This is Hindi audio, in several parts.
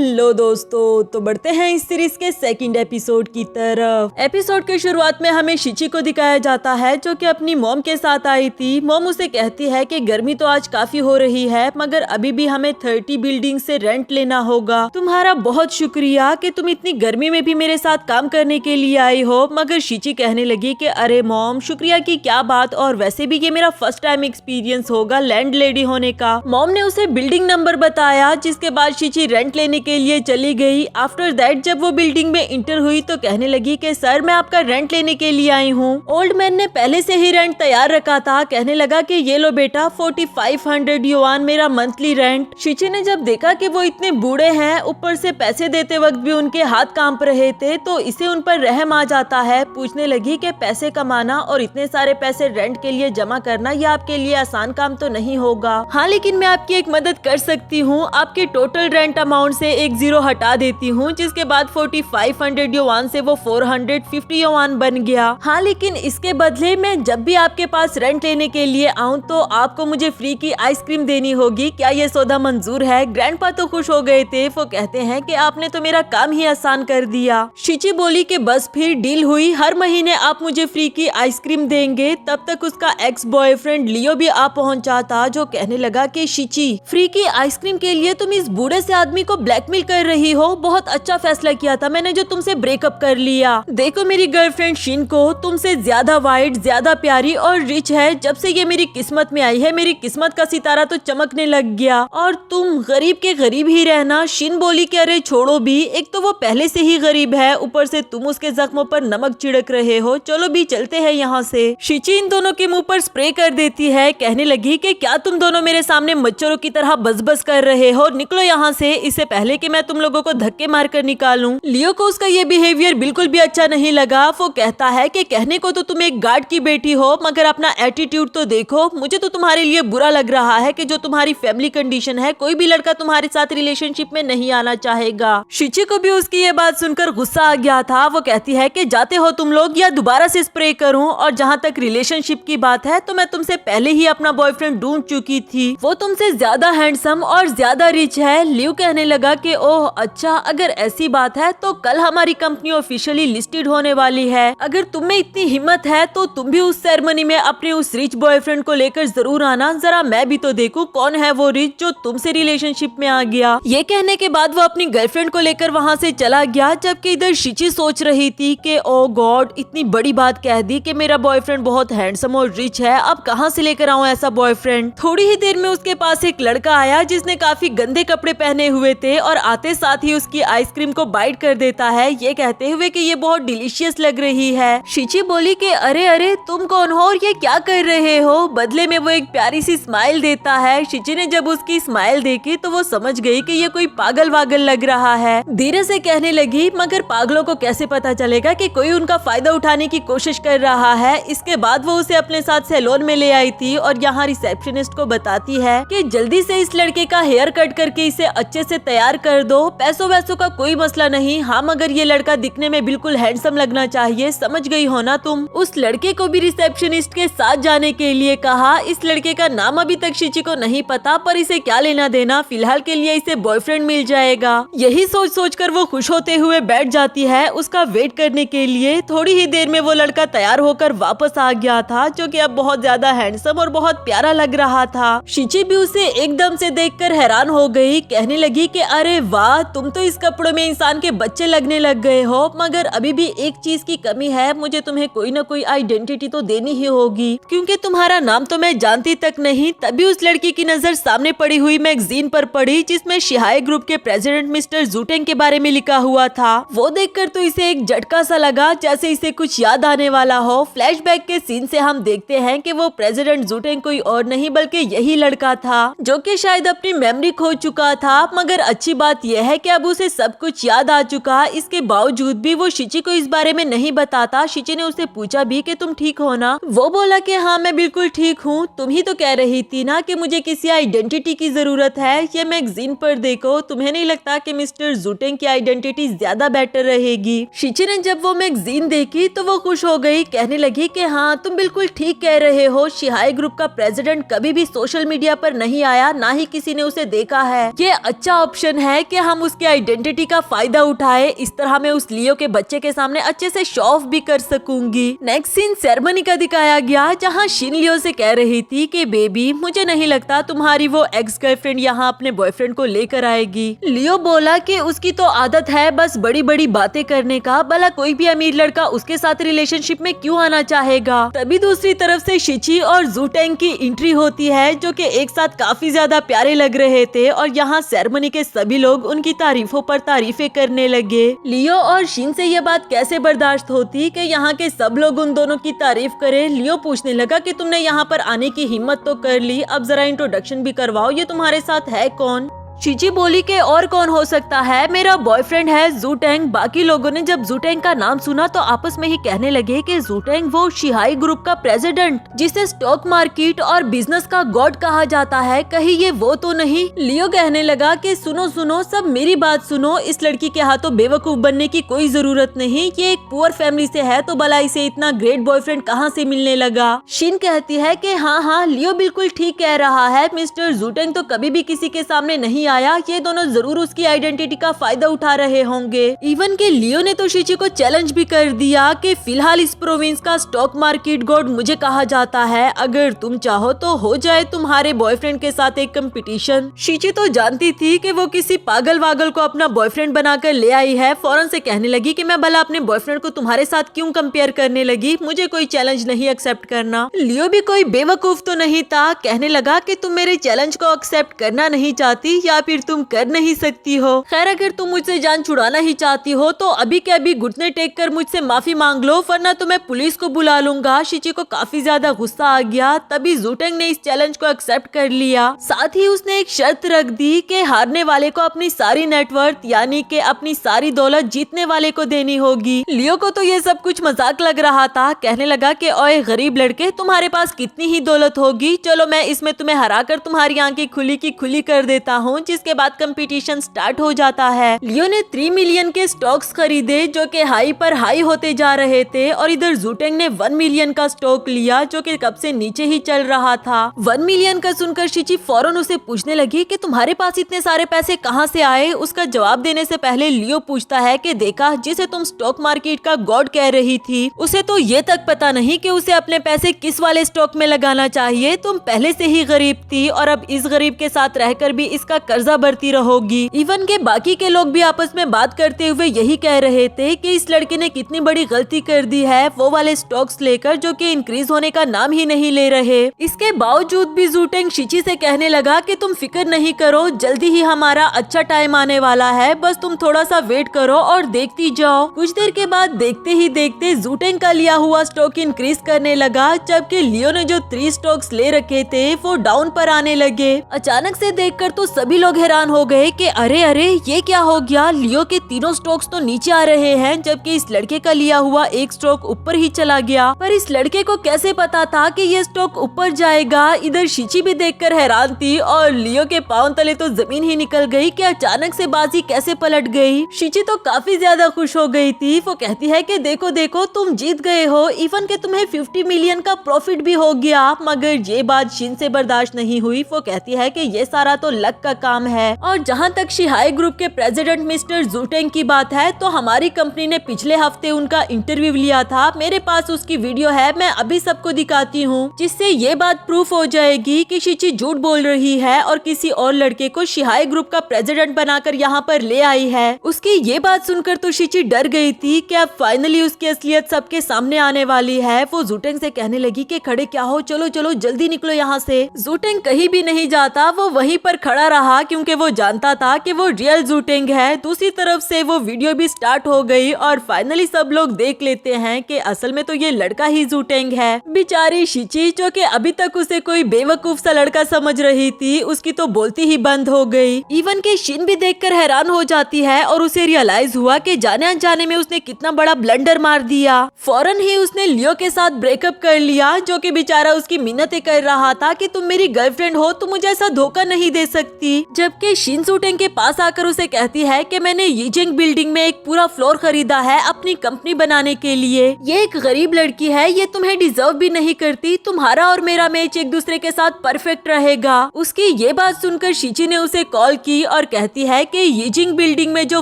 हेलो दोस्तों, तो बढ़ते हैं इस सीरीज के सेकंड एपिसोड की तरफ। एपिसोड के शुरुआत में हमें शिची को दिखाया जाता है जो कि अपनी मॉम के साथ आई थी। मॉम उसे कहती है कि गर्मी तो आज काफी हो रही है, मगर अभी भी हमें 30 बिल्डिंग से रेंट लेना होगा। तुम्हारा बहुत शुक्रिया कि तुम इतनी गर्मी में भी मेरे साथ काम करने के लिए आई हो। मगर शिची कहने लगी कि अरे मॉम, शुक्रिया की क्या बात, और वैसे भी ये मेरा फर्स्ट टाइम एक्सपीरियंस होगा लैंड लेडी होने का। मॉम ने उसे बिल्डिंग नंबर बताया, जिसके बाद शिची रेंट लेने के लिए चली गई। आफ्टर दैट जब वो बिल्डिंग में इंटर हुई तो कहने लगी कि सर, मैं आपका रेंट लेने के लिए आई हूँ। ओल्ड मैन ने पहले से ही रेंट तैयार रखा था। कहने लगा कि ये लो बेटा, 4500 युआन मेरा मंथली रेंट। शिची ने जब देखा कि वो इतने बूढ़े हैं, ऊपर से पैसे देते वक्त भी उनके हाथ कांप रहे थे, तो इसे उन पर रहम आ जाता है। पूछने लगी कि पैसे कमाना और इतने सारे पैसे रेंट के लिए जमा करना ये आपके लिए आसान काम तो नहीं होगा। हाँ, लेकिन मैं आपकी एक मदद कर सकती हूँ। आपके टोटल रेंट अमाउंट से एक जीरो हटा देती हूँ, जिसके बाद 4500 युआन से वो 450 युआन बन गया। हाँ, लेकिन इसके बदले में जब भी आपके पास रेंट लेने के लिए आऊँ तो आपको मुझे फ्री की आइसक्रीम देनी होगी। क्या ये सौदा मंजूर है? ग्रैंडपा तो खुश हो गए थे। वो कहते हैं कि आपने तो मेरा काम ही आसान कर दिया। शिची बोली कि बस फिर डील हुई, हर महीने आप मुझे फ्री की आइसक्रीम देंगे। तब तक उसका एक्स बॉयफ्रेंड लियो भी आ पहुंचा था, जो कहने लगा कि शिची, फ्री की आइसक्रीम के लिए तुम इस बूढ़े से आदमी को ब्लैकमेल कर रही हो। बहुत अच्छा फैसला किया था मैंने जो तुमसे ब्रेकअप कर लिया। देखो मेरी गर्लफ्रेंड शिन को तुमसे ज्यादा वाइट, ज्यादा प्यारी और रिच है। जब से ये मेरी किस्मत में आई है, मेरी किस्मत का सितारा तो चमकने लग गया, और तुम गरीब के गरीब ही रहना। शिन बोली कि अरे छोड़ो भी, एक तो वो पहले से ही गरीब है, ऊपर से तुम उसके जख्मों पर नमक छिड़क रहे हो। चलो भी चलते हैं यहाँ से। शिची इन दोनों के मुंह पर स्प्रे कर देती है। कहने लगी कि क्या तुम दोनों मेरे सामने मच्छरों की तरह बस कर रहे हो? निकलो यहाँ से, इससे पहले कि मैं तुम लोगों को धक्के मार कर निकालूं। लियो को उसका ये बिहेवियर बिल्कुल भी अच्छा नहीं लगा। वो कहता है कि कहने को तो तुम एक गार्ड की बेटी हो, मगर अपना एटीट्यूड तो देखो। मुझे तो तुम्हारे लिए बुरा लग रहा है कि जो तुम्हारी फैमिली कंडीशन है, कोई भी लड़का तुम्हारे साथ रिलेशनशिप में नहीं आना चाहेगा। शिची को भी उसकी ये बात सुनकर गुस्सा आ गया था। वो कहती है कि जाते हो तुम लोग या दोबारा से स्प्रे करूं। और जहाँ तक रिलेशनशिप की बात है, तो मैं तुमसे पहले ही अपना बॉयफ्रेंड ढूंढ चुकी थी। वो तुमसे ज्यादा हैंडसम और ज्यादा रिच है। लियो कहने लगा कि ओह अच्छा, अगर ऐसी बात है तो कल हमारी कंपनी ऑफिशियली लिस्टेड होने वाली है। अगर तुम्हें इतनी हिम्मत है तो तुम भी उस सेरेमनी में अपने उस रिच बॉयफ्रेंड को लेकर जरूर आना। जरा मैं भी तो देखूं कौन है वो रिच जो तुमसे रिलेशनशिप में आ गया। ये कहने के बाद वो अपनी गर्लफ्रेंड को लेकर वहाँ से चला गया, जबकि इधर शिची सोच रही थी कि ओ गॉड, इतनी बड़ी बात कह दी कि मेरा बॉयफ्रेंड बहुत हैंडसम और रिच है। अब कहाँ से लेकर आऊँ ऐसा बॉयफ्रेंड? थोड़ी ही देर में उसके पास एक लड़का आया जिसने काफी गंदे कपड़े पहने हुए थे, और आते साथ ही उसकी आइसक्रीम को बाइट कर देता है, ये कहते हुए कि ये बहुत डिलीशियस लग रही है। शिची बोली कि अरे अरे, तुम कौन हो और ये क्या कर रहे हो? बदले में वो एक प्यारी सी स्माइल देता है। शिची ने जब उसकी स्माइल देखी तो वो समझ गई कि ये कोई पागल वागल लग रहा है। धीरे से कहने लगी, मगर पागलों को कैसे पता चलेगा कि कोई उनका फायदा उठाने की कोशिश कर रहा है। इसके बाद वो उसे अपने साथ सैलून में ले आई थी, और यहाँ रिसेप्शनिस्ट को बताती है कि जल्दी से इस लड़के का हेयर कट करके इसे अच्छे से तैयार कर दो। पैसों वैसों का कोई मसला नहीं, हाँ, मगर ये लड़का दिखने में बिल्कुल हैंडसम लगना चाहिए। समझ गई हो ना तुम? उस लड़के को भी रिसेप्शनिस्ट के साथ जाने के लिए कहा। इस लड़के का नाम अभी तक शिची को नहीं पता, पर इसे क्या लेना देना, फिलहाल के लिए इसे बॉयफ्रेंड मिल जाएगा। यही सोच सोच कर वो खुश होते हुए बैठ जाती है उसका वेट करने के लिए। थोड़ी ही देर में वो लड़का तैयार होकर वापस आ गया था, जो कि अब बहुत ज्यादा हैंडसम और बहुत प्यारा लग रहा था। शिची भी उसे एकदम से देखकर हैरान हो गई। कहने लगी कि अरे वाह, तुम तो इस कपड़ों में इंसान के बच्चे लगने लग गए हो, मगर अभी भी एक चीज की कमी है। मुझे तुम्हें कोई न कोई आइडेंटिटी तो देनी ही होगी, क्योंकि तुम्हारा नाम तो मैं जानती तक नहीं। तभी उस लड़की की नजर सामने पड़ी हुई मैगजीन पर पड़ी, जिसमें शिहाई ग्रुप के प्रेसिडेंट मिस्टर जूटेंग के बारे में लिखा हुआ था। वो देखकर तो इसे एक झटका सा लगा, जैसे इसे कुछ याद आने वाला हो। फ्लैशबैक के सीन से हम देखते हैं कि वो प्रेसिडेंट जूटेंग कोई और नहीं बल्कि यही लड़का था, जो कि शायद अपनी मेमोरी खो चुका था। मगर अच्छी बात यह है कि अब उसे सब कुछ याद आ चुका। इसके बावजूद भी वो शिची को इस बारे में नहीं बताता। शिची ने उसे पूछा भी कि तुम ठीक हो ना? वो बोला कि हाँ, मैं बिल्कुल ठीक हूँ। तुम ही तो कह रही थी ना कि मुझे किसी आइडेंटिटी की जरूरत है। ये मैगजीन पर देखो, तुम्हें नहीं लगता कि मिस्टर जूटेंग की आइडेंटिटी ज्यादा बेटर रहेगी? शिची ने जब वो मैगजीन देखी तो वो खुश हो गई। कहने लगी कि हाँ, तुम बिल्कुल ठीक कह रहे हो। शिहाई ग्रुप का प्रेसिडेंट कभी भी सोशल मीडिया पर नहीं आया, ना ही किसी ने उसे देखा है। ये अच्छा ऑप्शन है। हैं कि हम उसके आइडेंटिटी का फायदा उठाए, इस तरह मैं उस लियो के बच्चे के सामने अच्छे से शो ऑफ भी कर सकूंगी। नेक्स्ट सीन सेरेमनी का दिखाया गया, जहाँ शिन लियो से कह रही थी कि बेबी मुझे नहीं लगता तुम्हारी वो एक्स गर्लफ्रेंड यहाँ अपने बॉयफ्रेंड को लेकर आएगी। लियो बोला कि उसकी तो आदत है बस बड़ी बड़ी बातें करने का, भला कोई भी अमीर लड़का उसके साथ रिलेशनशिप में क्यों आना चाहेगा। तभी दूसरी तरफ से शिची और जूटेंग की एंट्री होती है, जो कि एक साथ काफी ज्यादा प्यारे लग रहे थे और यहाँ सेरेमनी के सभी लोग उनकी तारीफों पर तारीफें करने लगे। लियो और शिन से यह बात कैसे बर्दाश्त होती कि यहाँ के सब लोग उन दोनों की तारीफ करें। लियो पूछने लगा कि तुमने यहाँ पर आने की हिम्मत तो कर ली, अब जरा इंट्रोडक्शन भी करवाओ, ये तुम्हारे साथ है कौन। शिची बोली कि और कौन हो सकता है, मेरा बॉयफ्रेंड है जूटेंग। बाकी लोगों ने जब जूटेंग का नाम सुना तो आपस में ही कहने लगे कि जूटेंग वो शिहाई ग्रुप का प्रेसिडेंट जिसे स्टॉक मार्केट और बिजनेस का गॉड कहा जाता है, कहीं ये वो तो नहीं। लियो कहने लगा कि सुनो सुनो सब मेरी बात सुनो, इस लड़की के हाथों बेवकूफ बनने की कोई जरूरत नहीं, ये एक पुअर फैमिली से है तो भला इसे इतना ग्रेट बॉयफ्रेंड कहाँ से मिलने लगा। शिन कहती है कि हाँ लियो बिल्कुल ठीक कह रहा है, मिस्टर जूटेंग तो कभी भी किसी के सामने नहीं आया, ये दोनों जरूर उसकी आइडेंटिटी का फायदा उठा रहे होंगे। इवन के लियो ने तो शिची को चैलेंज भी कर दिया कि फिलहाल इस प्रोविंस का स्टॉक मार्केट गॉड मुझे कहा जाता है, अगर तुम चाहो तो हो जाए तुम्हारे बॉयफ्रेंड के साथ एक कंपटीशन। शिची तो जानती थी कि वो किसी पागल वागल को अपना बॉयफ्रेंड बनाकर ले आई है, फौरन से कहने लगी कि मैं भला अपने बॉयफ्रेंड को तुम्हारे साथ क्यों कंपेयर करने लगी, मुझे कोई चैलेंज नहीं एक्सेप्ट करना। लियो भी कोई बेवकूफ तो नहीं था, कहने लगा कि तुम मेरे चैलेंज को एक्सेप्ट करना नहीं चाहती या फिर तुम कर नहीं सकती हो। खैर अगर तुम मुझसे जान छुड़ाना ही चाहती हो तो अभी के अभी घुटने टेक कर मुझसे माफी मांग लो, वरना तो मैं पुलिस को बुला लूंगा। शिची को काफी ज्यादा गुस्सा आ गया, तभी जूटेंग ने इस चैलेंज को एक्सेप्ट कर लिया। साथ ही उसने एक शर्त रख दी कि हारने वाले को अपनी सारी नेटवर्थ यानी कि अपनी सारी दौलत जीतने वाले को देनी होगी। लियो को तो ये सब कुछ मजाक लग रहा था, कहने लगा कि ओए गरीब लड़के तुम्हारे पास कितनी ही दौलत होगी, चलो मैं इसमें तुम्हें हराकर तुम्हारी आंखें खुली की खुली कर देता हूँ। जिसके बाद कंपटीशन स्टार्ट हो जाता है। लियो ने 3 मिलियन के स्टॉक्स खरीदे जो कि हाई पर हाई होते जा रहे थे और इधर जूटेंग ने 1 मिलियन का स्टॉक लिया जो कि कब से नीचे ही चल रहा था। 1 मिलियन का सुनकर शिची फौरन उसे पूछने लगी कि तुम्हारे पास इतने सारे पैसे कहां से आए। उसका जवाब देने से पहले लियो पूछता है कि देखा जिसे तुम स्टॉक मार्केट का गॉड कह रही थी उसे तो ये तक पता नहीं कि उसे अपने पैसे किस वाले स्टॉक में लगाना चाहिए, तुम पहले से ही गरीब थी और अब इस गरीब के साथ रहकर भी इसका कर्जा भरती रहोगी। इवन के बाकी के लोग भी आपस में बात करते हुए यही कह रहे थे कि इस लड़के ने कितनी बड़ी गलती कर दी है वो वाले स्टॉक्स लेकर जो कि इंक्रीज होने का नाम ही नहीं ले रहे। इसके बावजूद भी जूटेंग शिची से कहने लगा कि तुम फिक्र नहीं करो, जल्दी ही हमारा अच्छा टाइम आने वाला है, बस तुम थोड़ा सा वेट करो और देखती जाओ। कुछ देर के बाद देखते ही देखते जूटेंग का लिया हुआ स्टॉक इंक्रीज करने लगा, जबकि लियो ने जो 3 स्टॉक्स ले रखे थे वो डाउन पर आने लगे। अचानक से देखकर तो सभी लोग हैरान हो गए कि अरे अरे ये क्या हो गया, लियो के तीनों स्टॉक्स तो नीचे आ रहे हैं जबकि इस लड़के का लिया हुआ एक स्टॉक ऊपर ही चला गया। पर इस लड़के को कैसे पता था कि ये स्टॉक ऊपर जाएगा। इधर शिची भी देखकर हैरान थी और लियो के पांव तले तो जमीन ही निकल गई कि अचानक से बाजी कैसे पलट गई। शिची तो काफी ज्यादा खुश हो गई थी, वो कहती है कि देखो देखो तुम जीत गए हो, इवन के तुम्हें 50 मिलियन का प्रॉफिट भी हो गया। मगर ये बात शिन से बर्दाश्त नहीं हुई, वो कहती है कि ये सारा तो लक का काम है। और जहाँ तक शिहाई ग्रुप के प्रेसिडेंट मिस्टर जूटेंग की बात है तो हमारी कंपनी ने पिछले हफ्ते उनका इंटरव्यू लिया था, मेरे पास उसकी वीडियो है, मैं अभी सबको दिखाती हूँ, जिससे ये बात प्रूफ हो जाएगी कि शिची झूठ बोल रही है और किसी और लड़के को शिहाई ग्रुप का प्रेसिडेंट बनाकर यहाँ पर ले आई है। उसकी ये बात सुनकर तो शिची डर गई थी कि अब फाइनली उसकी असलियत सबके सामने आने वाली है। वो जूटेंग से कहने लगी कि खड़े क्या हो, चलो चलो जल्दी निकलो यहाँ से। जूटेंग कहीं भी नहीं जाता, वो वहीं पर खड़ा रहा क्योंकि वो जानता था कि वो रियल जूटेंग है। दूसरी तरफ से वो वीडियो भी स्टार्ट हो गई और फाइनली सब लोग देख लेते हैं कि असल में तो ये लड़का ही जूटेंग है। बेचारी शिची जो कि अभी तक उसे कोई बेवकूफ सा लड़का समझ रही थी, उसकी तो बोलती ही बंद हो गई। इवन के शिन भी देखकर हैरान हो जाती है और उसे रियलाइज हुआ कि जाने अनजाने में उसने कितना बड़ा ब्लंडर मार दिया। फौरन ही उसने लियो के साथ ब्रेकअप कर लिया जो कि बेचारा उसकी मिन्नतें कर रहा था कि तुम मेरी गर्लफ्रेंड हो, तुम मुझे ऐसा धोखा नहीं दे सकती। जबकि शिन सूटेंग के पास आकर उसे कहती है कि मैंने यीजिंग बिल्डिंग में एक पूरा फ्लोर खरीदा है अपनी कंपनी बनाने के लिए। ये एक गरीब लड़की है, ये तुम्हें डिजर्व भी नहीं करती। तुम्हारा और मेरा मैच एक दूसरे के साथ परफेक्ट रहेगा। उसकी ये बात सुनकर शिची ने उसे कॉल की और कहती है कि यीजिंग बिल्डिंग में जो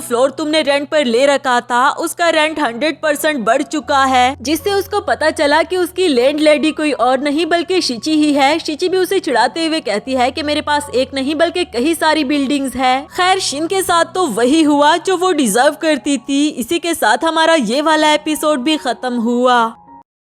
फ्लोर तुमने रेंट पर ले रखा था उसका रेंट 100% बढ़ चुका है, जिससे उसको पता चला कि उसकी लैंड लेडी कोई और नहीं बल्कि शिची ही है। शिची भी उसे चिढ़ाते हुए कहती है कि मेरे पास एक नहीं बल्कि कई सारी बिल्डिंग्स है। खैर शिन के साथ तो वही हुआ जो वो डिजर्व करती थी। इसी के साथ हमारा ये वाला एपिसोड भी खत्म हुआ।